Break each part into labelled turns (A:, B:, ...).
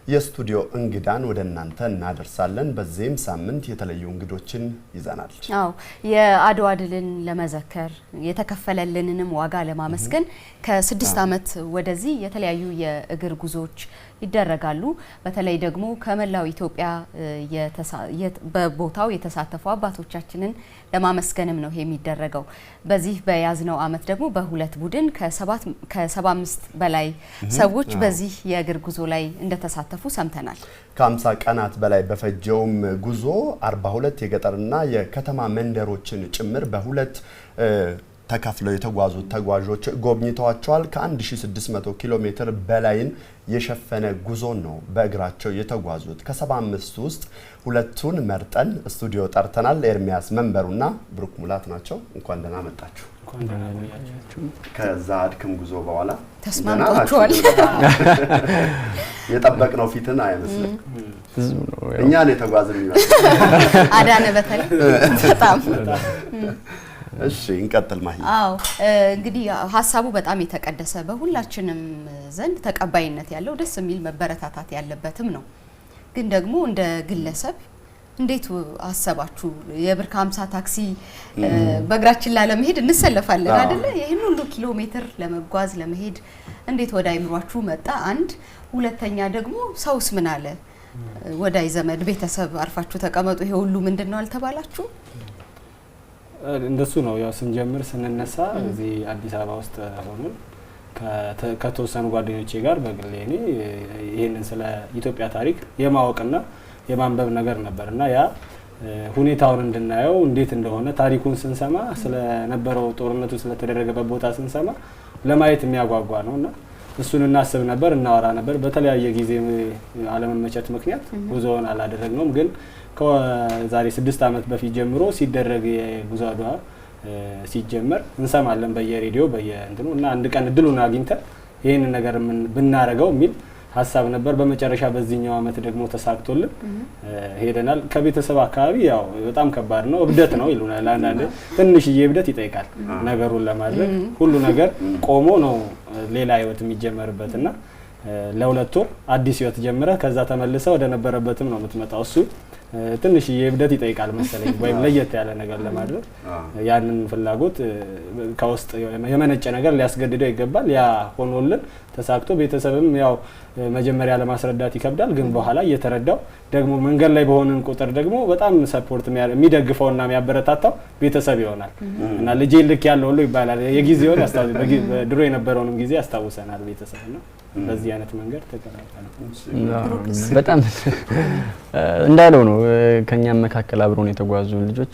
A: የስቱዲዮ እንግዳን ወደ እናንተ እናደርሳለን። በዚህም ሳምንት የተለዩ እንግዶችን ይዘናል።
B: አዎ የአድዋ ድልን ለመዘከር የተከፈለልንንም ዋጋ ለማመስገን ከ6 ዓመት ወደዚህ የተለያዩ የእግር ጉዞዎች ይደረጋሉ። በተለይ ደግሞ ከመላው ኢትዮጵያ በቦታው የተሳተፉ አባቶቻችንን ለማመስገንም ነው የሚደረገው። በዚህ በያዝነው ዓመት ደግሞ በሁለት ቡድን ከ75 በላይ ሰዎች በዚህ የእግር ጉዞ ላይ እንደተሳተፉ ሰምተናል።
A: ከ50 ቀናት በላይ በፈጀውም ጉዞ 42 የገጠርና የከተማ መንደሮችን ጭምር በሁለት ተካፍለው የተጓዙት ተጓዦች ጎብኝተዋቸዋል። ከ1600 ኪሎ ሜትር በላይን የሸፈነ ጉዞ ነው በእግራቸው የተጓዙት። ከ75 ውስጥ ሁለቱን መርጠን ስቱዲዮ ጠርተናል። ኤርሚያስ መንበሩና ብሩክ ሙላት ናቸው። እንኳን ደህና መጣችሁ። ከዛ አድክም ጉዞ በኋላ
B: ተስማምታችኋል።
A: የጠበቅነው ፊትን አይመስልም። እኛን የተጓዝን ይመስል
B: አዳነ በተለይ በጣም
A: እሺ እንቀጥል ማሂ።
B: አዎ እንግዲህ ሀሳቡ በጣም የተቀደሰ በሁላችንም ዘንድ ተቀባይነት ያለው ደስ የሚል መበረታታት ያለበትም ነው። ግን ደግሞ እንደ ግለሰብ እንዴት አሰባችሁ? የብር 50 ታክሲ በእግራችን ላለመሄድ እንሰለፋለን አይደለ? ይሄን ሁሉ ኪሎ ሜትር ለመጓዝ ለመሄድ እንዴት ወደ አይምሯችሁ መጣ? አንድ ሁለተኛ ደግሞ ሰውስ ምን አለ? ወዳይ ዘመድ ቤተሰብ አርፋችሁ ተቀመጡ ይሄ ሁሉ ምንድነው አልተባላችሁ?
C: እንደሱ ነው። ያው ስንጀምር ስንነሳ እዚህ አዲስ አበባ ውስጥ ሆነን ከተወሰኑ ጓደኞቼ ጋር በግሌ እኔ ይሄንን ስለ ኢትዮጵያ ታሪክ የማወቅና የማንበብ ነገር ነበርና ያ ሁኔታውን እንድናየው እንዴት እንደሆነ ታሪኩን ስንሰማ ስለነበረው ጦርነቱ ስለተደረገበት ቦታ ስንሰማ ለማየት የሚያጓጓ ነውና እሱን እናስብ ነበር፣ እናወራ ነበር። በተለያየ ጊዜ አለመመቸት ምክንያት ጉዞውን አላደረግነውም። ግን ከዛሬ 6 ዓመት በፊት ጀምሮ ሲደረግ የጉዞ አድዋ ሲጀመር እንሰማለን በየሬዲዮ በየእንትኑ እና አንድ ቀን እድሉን አግኝተን ይሄንን ነገር ምን ብናረጋው የሚል ሀሳብ ነበር። በመጨረሻ በዚህኛው ዓመት ደግሞ ተሳክቶልን ሄደናል። ከቤተሰብ አካባቢ ያው በጣም ከባድ ነው፣ እብደት ነው ይሉናል። አንዳንዴ ትንሽዬ እብደት ይጠይቃል ነገሩን ለማድረግ። ሁሉ ነገር ቆሞ ነው ሌላ ህይወት የሚጀመርበትና ለሁለት ወር አዲስ ህይወት ጀምረ ከዛ ተመልሰ ወደ ነበረበትም ነው የምትመጣው። እሱ ትንሽዬ እብደት ይጠይቃል መሰለኝ ወይም ለየት ያለ ነገር ለማድረግ ያንን ፍላጎት ከውስጥ የመነጨ ነገር ሊያስገድደው ይገባል። ያ ሆኖልን ተሳክቶ ቤተሰብም ያው መጀመሪያ ለማስረዳት ይከብዳል፣ ግን በኋላ እየተረዳው ደግሞ መንገድ ላይ በሆነን ቁጥር ደግሞ በጣም ሰፖርት የሚደግፈውና የሚያበረታታው ቤተሰብ ይሆናል እና ልጄ ልክ ያለው ሁሉ ይባላል። የጊዜውን ድሮ የነበረውን ጊዜ ያስታውሰናል ቤተሰብና በዚህ አይነት መንገድ ተቀላቀለ።
D: በጣም እንዳለው ነው። ከኛም መካከል አብረውን የተጓዙ ልጆች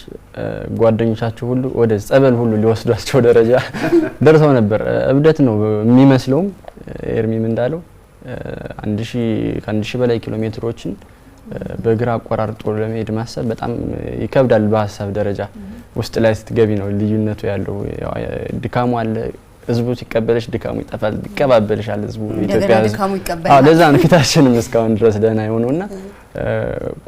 D: ጓደኞቻቸው ሁሉ ወደ ጸበል ሁሉ ሊወስዷቸው ደረጃ ደርሰው ነበር። እብደት ነው የሚመስለው። ኤርሚም እንዳለው 1000 በላይ ኪሎ ሜትሮችን በእግር አቆራርጦ ለመሄድ ማሰብ በጣም ይከብዳል። በሀሳብ ደረጃ ውስጥ ላይ ስትገቢ ነው ልዩነቱ ያለው። ድካሙ አለ። ህዝቡ ሲቀበልሽ ድካሙ ይጠፋል፣ ይቀባበልሻል ህዝቡ ኢትዮጵያ
B: ድካሙ ይቀበላል።
D: ለዛ ነው ፊታችንም እስካሁን ድረስ ደህና የሆነውና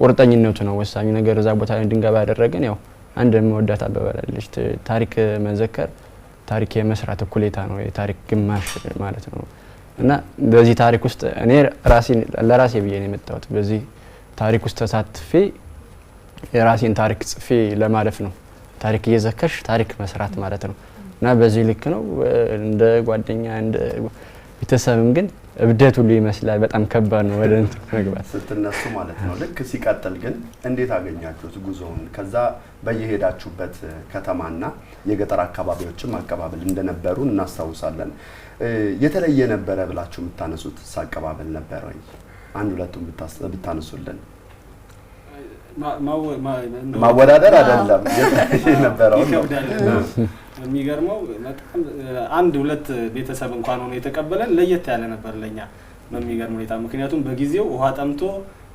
D: ቁርጠኝነቱ ነው ወሳኙ ነገር። እዛ ቦታ ላይ እንድንገባ ያደረገን ያው አንድ መወዳት አበባላለች። ታሪክ መዘከር ታሪክ የመስራት እኩሌታ ነው፣ የታሪክ ግማሽ ማለት ነው። እና በዚህ ታሪክ ውስጥ እኔ ለራሴ ብዬ ነው የመጣሁት። በዚህ ታሪክ ውስጥ ተሳትፌ የራሴን ታሪክ ጽፌ ለማለፍ ነው። ታሪክ እየዘከርሽ ታሪክ መስራት ማለት ነው። እና በዚህ ልክ ነው። እንደ ጓደኛ እንደ ቤተሰብም ግን እብደት ሁሉ ይመስላል። በጣም ከባድ ነው ወደ እንትን መግባት
A: ስትነሱ ማለት ነው። ልክ ሲቀጥል ግን እንዴት አገኛችሁት ጉዞውን? ከዛ በየሄዳችሁበት ከተማና የገጠር አካባቢዎችም አቀባበል እንደነበሩ እናስታውሳለን። የተለየ ነበረ ብላችሁ የምታነሱት አቀባበል ነበር ወይ? አንድ ሁለቱም ብታነሱልን። ማወዳደር አይደለም የነበረው ነው።
C: የሚገርመው በጣም አንድ ሁለት ቤተሰብ እንኳን ሆኖ የተቀበለን ለየት ያለ ነበር ለኛ በሚገርም ሁኔታ። ምክንያቱም በጊዜው ውሃ ጠምቶ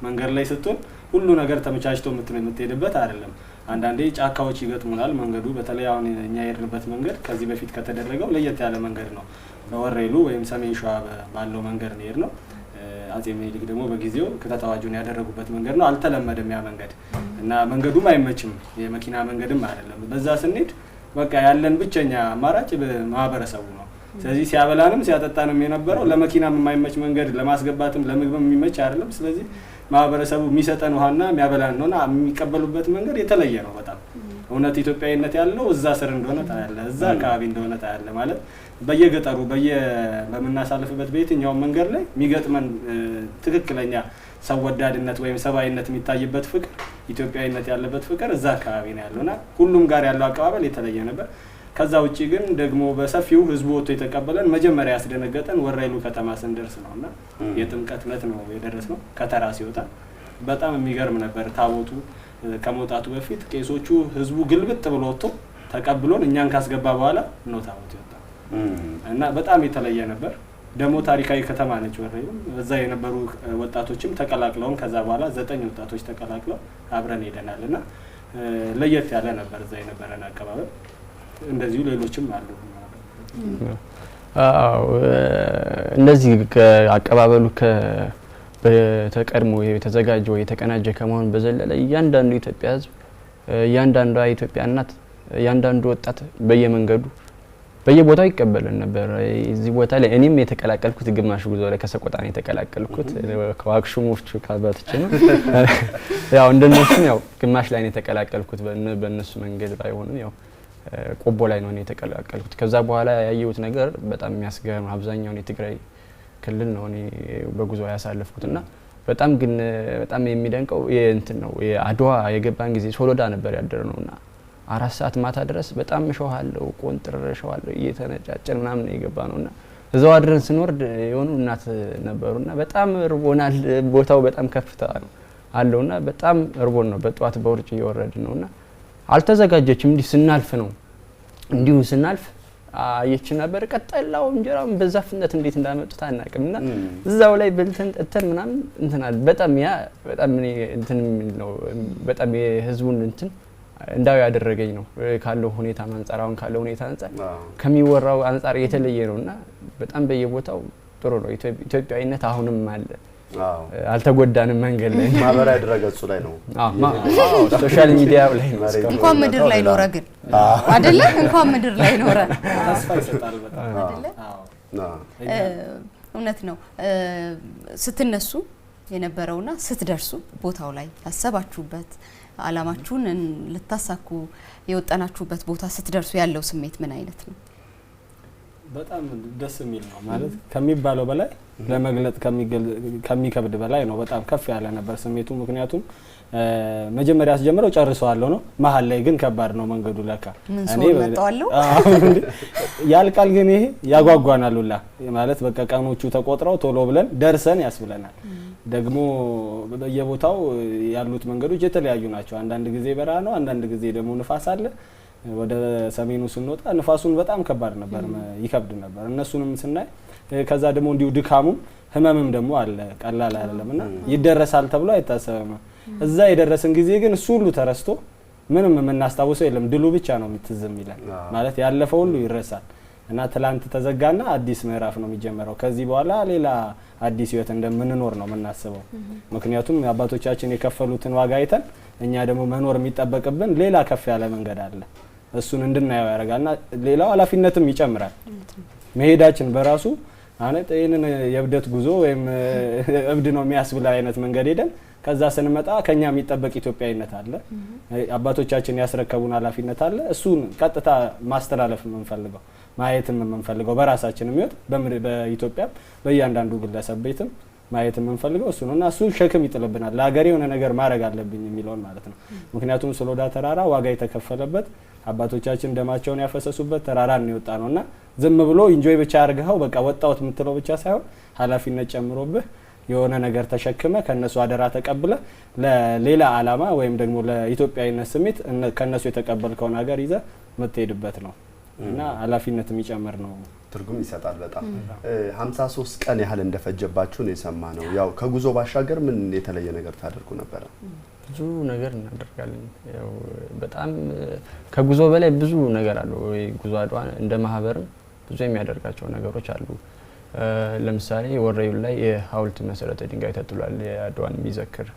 C: መንገድ ላይ ስትሆን ሁሉ ነገር ተመቻችቶ የምትሄድበት አይደለም። አንዳንዴ ጫካዎች ይገጥሙናል መንገዱ። በተለይ አሁን እኛ የሄድንበት መንገድ ከዚህ በፊት ከተደረገው ለየት ያለ መንገድ ነው። በወሬሉ ወይም ሰሜን ሸዋ ባለው መንገድ ነው የሄድነው። አጼ ምኒልክ ደግሞ በጊዜው ከተታዋጁን ያደረጉበት መንገድ ነው። አልተለመደም ያ መንገድ እና መንገዱም አይመችም፣ የመኪና መንገድም አይደለም። በዛ ስንሄድ በቃ ያለን ብቸኛ አማራጭ ማህበረሰቡ ነው። ስለዚህ ሲያበላንም ሲያጠጣንም የነበረው ለመኪናም የማይመች መንገድ ለማስገባትም ለምግብም የሚመች አይደለም። ስለዚህ ማህበረሰቡ የሚሰጠን ውሃና የሚያበላን ነውና የሚቀበሉበት መንገድ የተለየ ነው በጣም እውነት ኢትዮጵያዊነት ያለው እዛ ስር እንደሆነ ታያለ እዛ አካባቢ እንደሆነ ታያለ ማለት በየገጠሩ በመናሳልፍበት በየትኛው መንገድ ላይ የሚገጥመን ትክክለኛ ሰው ወዳድነት ወይም ሰባይነት የሚታይበት ፍቅር ኢትዮጵያዊነት ያለበት ፍቅር እዛ አካባቢ ነው ያለውና ሁሉም ጋር ያለው አቀባበል የተለየ ነበር። ከዛ ውጪ ግን ደግሞ በሰፊው ህዝቡ ወጥቶ የተቀበለን መጀመሪያ ያስደነገጠን ወራይሉ ከተማ ስንደርስ ነውና የጥምቀት ዕለት ነው የደረስነው። ከተራ ሲወጣ በጣም የሚገርም ነበር። ታቦቱ ከመውጣቱ በፊት ቄሶቹ ህዝቡ ግልብጥ ብሎ ወጥቶ ተቀብሎን እኛን ካስገባ በኋላ ነው ታቦቱ ይወጣ እና በጣም የተለየ ነበር። ደግሞ ታሪካዊ ከተማ ነች ወራይሉ። እዛ የነበሩ ወጣቶችም ተቀላቅለውን ከዛ በኋላ 9 ወጣቶች ተቀላቅለው አብረን ሄደናልና ለየት ያለ ነበር እዛ የነበረን አቀባበል። እንደዚሁ ሌሎችም አሉ።
D: እንደዚህ ከአቀባበሉ በተቀድሞ የተዘጋጀው የተቀናጀ ከመሆን በዘለለ እያንዳንዱ ኢትዮጵያ ህዝብ እያንዳንዱ ኢትዮጵያ እናት እያንዳንዱ ወጣት በየመንገዱ በየቦታው ይቀበልን ነበር። እዚህ ቦታ ላይ እኔም የተቀላቀልኩት ግማሽ ጉዞ ላይ ከሰቆጣ ነው የተቀላቀልኩት ከዋክሹሞቹ ካባቶች ነው ያው እንደነሱ ያው ግማሽ ላይ ነው የተቀላቀልኩት በእነሱ መንገድ ባይሆንም ያው ቆቦ ላይ ነው የተቀላቀልኩት። ከዛ በኋላ ያየሁት ነገር በጣም የሚያስገርም አብዛኛውን የትግራይ ክልል ነው እኔ በጉዞ ያሳለፍኩትና በጣም ግን በጣም የሚደንቀው እንትን ነው የአድዋ የገባን ጊዜ ሶሎዳ ነበር ያደረነውና 4 ሰዓት ማታ ድረስ በጣም ሸዋለው ቆንጥረሻዋለው እየተነጫጨን ምናምን የገባ ነውና እዛው አድረን ስንወርድ የሆኑ እናት ነበሩና በጣም ርቦናል። ቦታው በጣም ከፍታ ነው አለውና በጣም ርቦን ነው በጧት በውርጭ እየወረድን ነውና አልተዘጋጀችም። እንዲህ ስናልፍ ነው እንዲሁ ስናልፍ አየች ነበር ቀጠላው እንጀራው በዛ ፍጥነት እንዴት እንዳመጡት አናውቅምና እዛው ላይ በልተን ጠጥተን ምናምን እንትናል በጣም ያ በጣም እንትን ነው በጣም የህዝቡን እንትን እንዳው ያደረገኝ ነው ካለው ሁኔታ አንፃር አሁን ካለው ሁኔታ አንፃር ከሚወራው አንፃር የተለየ ነውና በጣም በየቦታው ጥሩ ነው። ኢትዮጵያዊነት አሁንም አለ። አልተጎዳንም። መንገድ ላይ
A: ማህበራዊ ድረገጹ ላይ ነው
D: ሶሻል ሚዲያው ላይ ነው
B: እንኳን ምድር ላይ ኖረ ግን አይደለ እንኳን ምድር ላይ ኖረ
C: ተስፋ ይሰጣል በጣም
B: አይደለ እውነት ነው። ስትነሱ የነበረውና ስትደርሱ ቦታው ላይ ያሰባችሁበት አላማችሁን ልታሳኩ የወጣናችሁበት ቦታ ስትደርሱ ያለው ስሜት ምን አይነት ነው?
C: በጣም ደስ የሚል ነው ማለት ከሚባለው በላይ ለመግለጽ ከሚከብድ በላይ ነው። በጣም ከፍ ያለ ነበር ስሜቱ። ምክንያቱም መጀመሪያ አስጀምረው ጨርሰዋለሁ ነው መሀል ላይ ግን ከባድ ነው መንገዱ ለካ
B: እኔ መጣዋለሁ
C: ያልቃል ግን ይሄ ያጓጓናሉላ ማለት በቃ ቀኖቹ ተቆጥረው ቶሎ ብለን ደርሰን ያስብለናል። ደግሞ በየቦታው ያሉት መንገዶች የተለያዩ ናቸው። አንዳንድ ጊዜ በረሃ ነው፣ አንዳንድ ጊዜ ደግሞ ንፋስ አለ። ወደ ሰሜኑ ስንወጣ ንፋሱን በጣም ከባድ ነበር ይከብድ ነበር እነሱንም ስናይ። ከዛ ደግሞ እንዲሁ ድካሙም ህመምም ደግሞ አለ ቀላል አይደለምና ይደረሳል ተብሎ አይታሰብም። እዛ የደረሰን ጊዜ ግን እሱ ሁሉ ተረስቶ ምንም የምናስታውሰው የለም። ድሉ ብቻ ነው የምትዝም ይላል ማለት ያለፈው ሁሉ ይረሳል እና ትላንት ተዘጋና አዲስ ምዕራፍ ነው የሚጀመረው። ከዚህ በኋላ ሌላ አዲስ ህይወት እንደምንኖር ነው የምናስበው። ምክንያቱም አባቶቻችን የከፈሉትን ዋጋ አይተን እኛ ደግሞ መኖር የሚጠበቅብን ሌላ ከፍ ያለ መንገድ አለ። እሱን እንድናየው ያደርጋልና ሌላው ኃላፊነትም ይጨምራል። መሄዳችን በራሱ አነት ይሄንን የብደት ጉዞ ወይም እብድ ነው የሚያስብል አይነት መንገድ ሄደን ከዛ ስንመጣ ከኛ የሚጠበቅ ኢትዮጵያዊነት አለ። አባቶቻችን ያስረከቡን ኃላፊነት አለ። እሱን ቀጥታ ማስተላለፍ የምንፈልገው ማየትም የምንፈልገው በራሳችን የሚወጥ በኢትዮጵያ በእያንዳንዱ ግለሰብ ቤትም ማየት የምንፈልገው እሱ ነውና እሱ ሸክም ይጥልብናል። ለሀገሬ የሆነ ነገር ማድረግ አለብኝ የሚለውን ማለት ነው። ምክንያቱም ሶሎዳ ተራራ ዋጋ የተከፈለበት አባቶቻችን ደማቸውን ያፈሰሱበት ተራራ ነው የወጣ ነውና ዝም ብሎ ኢንጆይ ብቻ አድርገው በቃ ወጣውት የምትለው ብቻ ሳይሆን ኃላፊነት ጨምሮብህ የሆነ ነገር ተሸክመ ከነሱ አደራ ተቀብለ ለሌላ አላማ ወይም ደግሞ ለኢትዮጵያዊነት ስሜት ከነሱ የተቀበልከው ነገር ይዘ መተሄድበት ነው እና ኃላፊነት የሚጨምር ነው።
A: ትርጉም ይሰጣል በጣም 53 ቀን ያህል እንደፈጀባችሁ ነው የሰማነው። ያው ከጉዞ ባሻገር ምን የተለየ ነገር ታደርጉ ነበር?
D: ብዙ ነገር እናደርጋለን። ያው በጣም ከጉዞ በላይ ብዙ ነገር አለው። ጉዞ አድዋ እንደ ማህበርም ብዙ የሚያደርጋቸው ነገሮች አሉ። ለምሳሌ ወራይሉ ላይ የሐውልት መሰረተ ድንጋይ ተጥሏል። የአድዋን የሚዘክር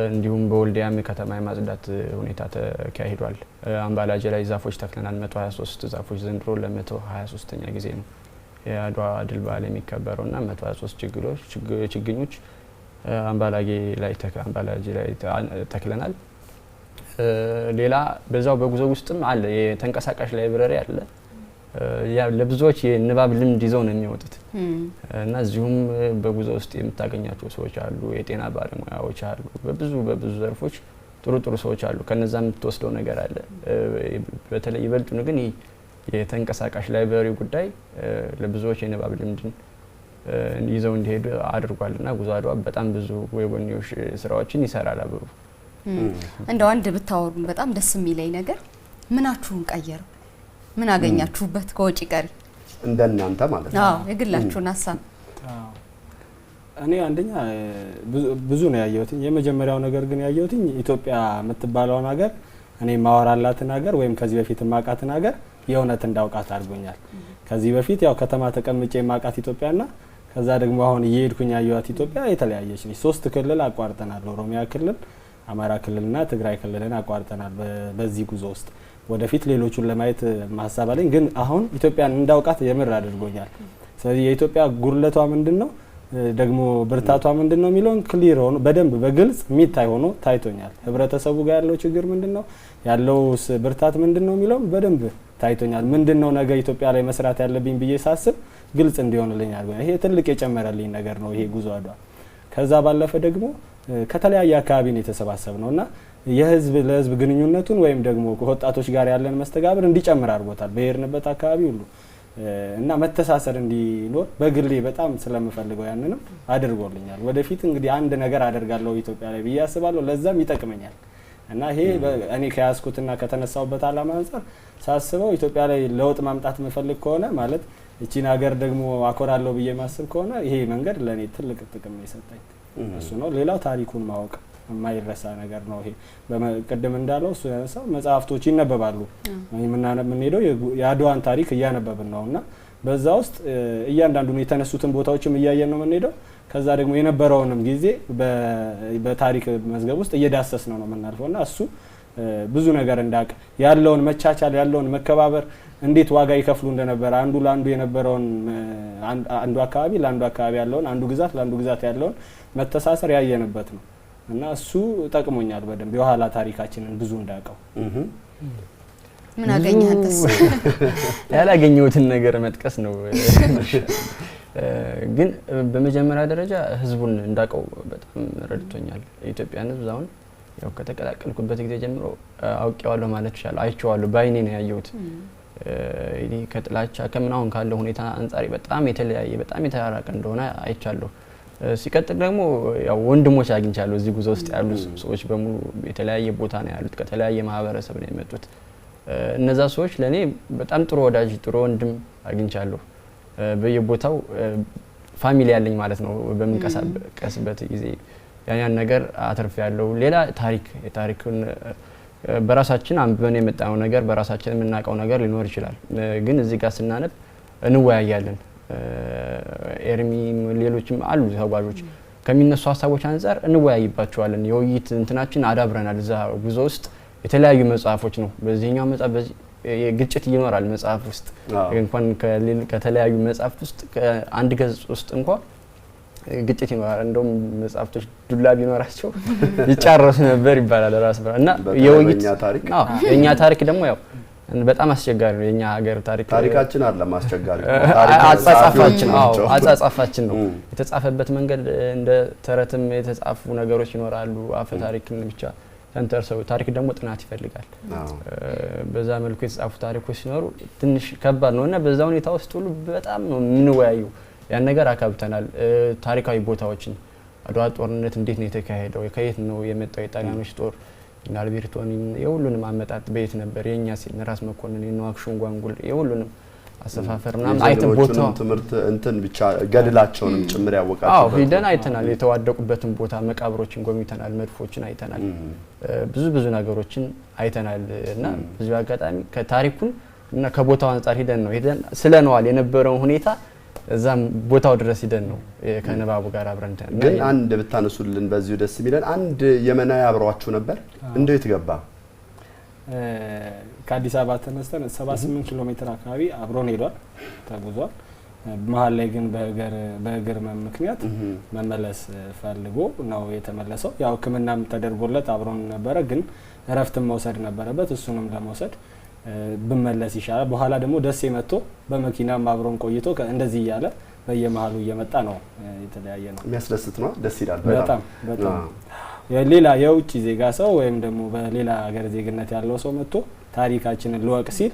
D: እንዲሁም በወልዲያም ከተማ የማጽዳት ሁኔታ ተካሂዷል። አምባላጅ ላይ ዛፎች ተክለናል። 123 ዛፎች ዘንድሮ ለ123ኛ ጊዜ ነው የአድዋ ድል በዓል የሚከበረውና 123 ችግኞች አምባላጅ ላይ ተክለናል። ሌላ በዛው በጉዞ ውስጥም አለ የተንቀሳቃሽ ላይብረሪ አለ። ለብዙዎች የንባብ ልምድ ይዘው ነው የሚወጡት እና እዚሁም በጉዞ ውስጥ የምታገኛቸው ሰዎች አሉ። የጤና ባለሙያዎች አሉ። በብዙ ዘርፎች ጥሩ ሰዎች አሉ። ከነዛ የምትወስደው ነገር አለ። በተለይ ይበልጡን ግን የተንቀሳቃሽ ላይብረሪ ጉዳይ ለብዙዎች የንባብ ልምድን ይዘው እንዲሄዱ አድርጓልና ጉዞ አድዋ በጣም ብዙ የጎንዮሽ ስራዎችን ይሰራል። አብሩ
B: እንደው አንድ ብታወሩ በጣም ደስ የሚለኝ ነገር ምናችሁን ቀየረው? ምን አገኛችሁበት ከወጪ ቀሪ
A: እንደናንተ ማለት ነው?
B: አዎ የግላችሁን ሀሳብ።
C: እኔ አንደኛ ብዙ ነው ያየሁት። የመጀመሪያው ነገር ግን ያየሁት ኢትዮጵያ የምትባለውን ሀገር እኔ ማወራላትን ሀገር ወይም ከዚህ በፊት ማቃትን ሀገር የእውነት እንዳውቃት አድርጎኛል። ከዚህ በፊት ያው ከተማ ተቀምጬ ማቃት ኢትዮጵያና ከዛ ደግሞ አሁን እየሄድኩኝ ያየኋት ኢትዮጵያ የተለያየች ነች። 3 ክልል አቋርጠናል። ኦሮሚያ ክልል፣ አማራ ክልልና ትግራይ ክልልን አቋርጠናል በዚህ ጉዞ ውስጥ። ወደፊት ሌሎቹን ለማየት ማሳብ አለኝ፣ ግን አሁን ኢትዮጵያን እንዳውቃት የምር አድርጎኛል። ስለዚህ የኢትዮጵያ ጉርለቷ ምንድነው ደግሞ ብርታቷ ምንድነው የሚለውን ክሊር ሆኖ በደንብ በግልጽ የሚታይ ሆኖ ታይቶኛል። ህብረተሰቡ ጋር ያለው ችግር ምንድነው ያለው ብርታት ምንድነው የሚለውን በደንብ ታይቶኛል። ምንድነው ነገ ኢትዮጵያ ላይ መስራት ያለብኝ ብዬ ሳስብ ግልጽ እንዲሆንልኝ አድርጎኛል። ይሄ ትልቅ የጨመረልኝ ነገር ነው ይሄ ጉዞ አድዋ። ከዛ ባለፈ ደግሞ ከተለያየ አካባቢ ነው የተሰባሰብ ነውና የህዝብ ለህዝብ ግንኙነቱን ወይም ደግሞ ከወጣቶች ጋር ያለን መስተጋብር እንዲጨምር አድርጎታል በሄድንበት አካባቢ ሁሉ እና መተሳሰር እንዲኖር በግሌ በጣም ስለምፈልገው ያንንም አድርጎልኛል። ወደፊት እንግዲህ አንድ ነገር አደርጋለሁ ኢትዮጵያ ላይ ብዬ አስባለሁ። ለዛም ይጠቅመኛል እና ይሄ እኔ ከያዝኩትና ከተነሳውበት አላማ አንፃር ሳስበው ኢትዮጵያ ላይ ለውጥ ማምጣት የምፈልግ ከሆነ ማለት እቺን ሀገር ደግሞ አኮራለሁ ብዬ ማስብ ከሆነ ይሄ መንገድ ለኔ ትልቅ ጥቅም ነው የሰጠኝ እሱ ነው። ሌላው ታሪኩን ማወቅ የማይረሳ ነገር ነው። ይሄ በቅድም እንዳለው እሱ ያነሳው መጽሐፍቶች ይነበባሉ። የምንሄደው የአድዋን ታሪክ እያነበብን ነውና በዛ ውስጥ እያንዳንዱን የተነሱትን ቦታዎችም እያየን ነው የምንሄደው። ከዛ ደግሞ የነበረውንም ጊዜ በታሪክ መዝገብ ውስጥ እየዳሰስ ነው የምናልፈውና እሱ ብዙ ነገር እንዳቅ ያለውን መቻቻል ያለውን መከባበር እንዴት ዋጋ ይከፍሉ እንደነበረ አንዱ ለአንዱ የነበረውን አንዱ አካባቢ ለአንዱ አካባቢ ያለውን አንዱ ግዛት ለአንዱ ግዛት ያለውን መተሳሰር ያየንበት ነው እና እሱ ጠቅሞኛል በደንብ የኋላ ታሪካችንን ብዙ እንዳቀው።
B: ምን አገኘህ አንተስ?
D: ያላገኘሁትን ነገር መጥቀስ ነው። ግን በመጀመሪያ ደረጃ ህዝቡን እንዳቀው በጣም ረድቶኛል። የኢትዮጵያን ህዝብ አሁን ያው ከተቀላቀልኩበት ጊዜ ጀምሮ አውቄዋለሁ ማለት ይችላል። አይቼዋለሁ፣ ባይኔ ነው ያየሁት። ይሄ ከጥላቻ ከምናውን ካለው ሁኔታ አንፃር በጣም የተለያየ በጣም የተራራቀ እንደሆነ አይቻለሁ። ሲቀጥል ደግሞ ያው ወንድሞች አግኝቻለሁ። እዚህ ጉዞ ውስጥ ያሉ ሰዎች በሙሉ የተለያየ ቦታ ነው ያሉት፣ ከተለያየ ማህበረሰብ ነው የመጡት። እነዛ ሰዎች ለኔ በጣም ጥሩ ወዳጅ ጥሩ ወንድም አግኝቻለሁ። በየቦታው ፋሚሊ ያለኝ ማለት ነው። በምንቀሳቀስበት ጊዜ ያን ነገር አትርፍ ያለው ሌላ ታሪክን በራሳችን አንብበን የመጣው ነገር በራሳችን የምናውቀው ነገር ሊኖር ይችላል። ግን እዚህ ጋር ስናነብ እንወያያለን። ኤርሚ ሌሎችም አሉ ተጓዦች ከሚነሱ ሀሳቦች አንፃር እንወያይባቸዋለን። የውይይት እንትናችን አዳብረናል። እዛ ጉዞ ውስጥ የተለያዩ መጽሐፎች ነው። በዚህኛው መጽሐፍ በዚህ ግጭት ይኖራል መጽሐፍ ውስጥ እንኳን ከተለያዩ መጽሐፍ ውስጥ አንድ ገጽ ውስጥ እንኳን ግጭት ይኖራል። እንደውም መጽሐፍቶች ዱላ ቢኖራቸው ይጫረሱ ነበር ይባላል ራስ እና የውይይት የኛ ታሪክ ደግሞ ያው በጣም አስቸጋሪ ነው። የኛ ሀገር ታሪካችን
A: አይደለም አስቸጋሪ
D: አጻጻፋችን ነው። የተጻፈበት መንገድ እንደ ተረትም የተጻፉ ነገሮች ይኖራሉ። አፈ ታሪክን ብቻ ተንተርሰው ታሪክ ደግሞ ጥናት ይፈልጋል። በዛ መልኩ የተጻፉ ታሪኮች ሲኖሩ ትንሽ ከባድ ነውና በዛ ሁኔታ ውስጥ ሁሉ በጣም ነው የምንወያየው። ያን ነገር አካብተናል። ታሪካዊ ቦታዎችን አድዋ ጦርነት እንዴት ነው የተካሄደው? ከየት ነው የመጣው የጣሊያኖች ጦር? አልቤርቶኒ የሁሉንም አመጣጥ በየት ነበር? የኛ ሲል ራስ መኮንን የነዋክሹን ጓንጉል የሁሉንም አሰፋፈርና አይተ ቦታው
A: ትምህርት እንትን ብቻ ገድላቸውንም ጭምር ያወቃቸው
D: ሂደን አይተናል። የተዋደቁበትን ቦታ መቃብሮችን ጎብኝተናል። መድፎችን አይተናል። ብዙ ነገሮችን አይተናል እና ብዙ አጋጣሚ ከታሪኩን እና ከቦታው አንፃር ሂደን ስለነዋል የነበረው ሁኔታ እዛም ቦታው ድረስ ሂደን ነው ከንባቡ ጋር አብረን
A: ግን አንድ ብታነሱልን በዚሁ ደስ የሚለን አንድ የመናዊ አብሯችሁ ነበር እንዴት ገባ?
C: ከአዲስ አበባ ተነስተን 78 ኪሎ ሜትር አካባቢ አብሮን ሄዷል ተጉዟል። መሀል ላይ ግን በእግር ምክንያት መመለስ ፈልጎ ነው የተመለሰው። ያው ሕክምናም ተደርጎለት አብሮን ነበረ፣ ግን እረፍትም መውሰድ ነበረበት። እሱንም ለመውሰድ ብመለስ ይሻላል። በኋላ ደግሞ ደሴ መጥቶ በመኪናም አብሮን ቆይቶ እንደዚህ እያለ በየመሃሉ እየመጣ ነው የተለያየ ነው።
A: የሚያስደስት ነው። ደስ ይላል
C: በጣም በጣም። ሌላ የውጭ ዜጋ ሰው ወይም ደግሞ በሌላ ሀገር ዜግነት ያለው ሰው መጥቶ ታሪካችንን ልወቅ ሲል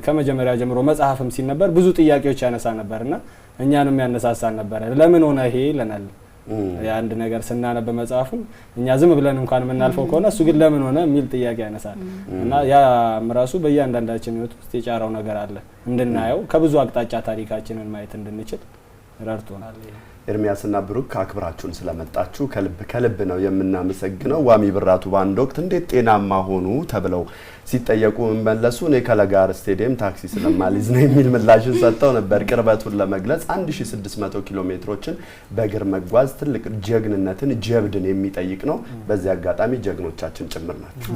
C: ከመጀመሪያ ጀምሮ መጽሐፍም ሲል ነበር ብዙ ጥያቄዎች ያነሳ ነበርና እኛንም ያነሳሳን ነበር። ለምን ሆነ ይሄ ይለናል። የአንድ ነገር ስናነብ መጽሐፉን እኛ ዝም ብለን እንኳን የምናልፈው ከሆነ እሱ ግን ለምን ሆነ የሚል ጥያቄ ያነሳል እና ያ ራሱ በእያንዳንዳችን ህይወት ውስጥ የጫረው ነገር አለ እንድናየው ከብዙ አቅጣጫ ታሪካችንን ማየት እንድንችል ረድቶናል።
A: ኤርሚያስና ብሩክ አክብራችሁን ስለመጣችሁ ከልብ ነው የምናመሰግነው። ዋሚ ብራቱ በአንድ ወቅት እንዴት ጤናማ ሆኑ ተብለው ሲጠየቁ መለሱ እኔ ከለጋር ስቴዲየም ታክሲ ስለማልይዝ ነው የሚል ምላሽን ሰጥተው ነበር። ቅርበቱን ለመግለጽ 1600 ኪሎ ሜትሮችን በእግር መጓዝ ትልቅ ጀግንነትን ጀብድን የሚጠይቅ ነው። በዚህ አጋጣሚ ጀግኖቻችን ጭምር ናቸው።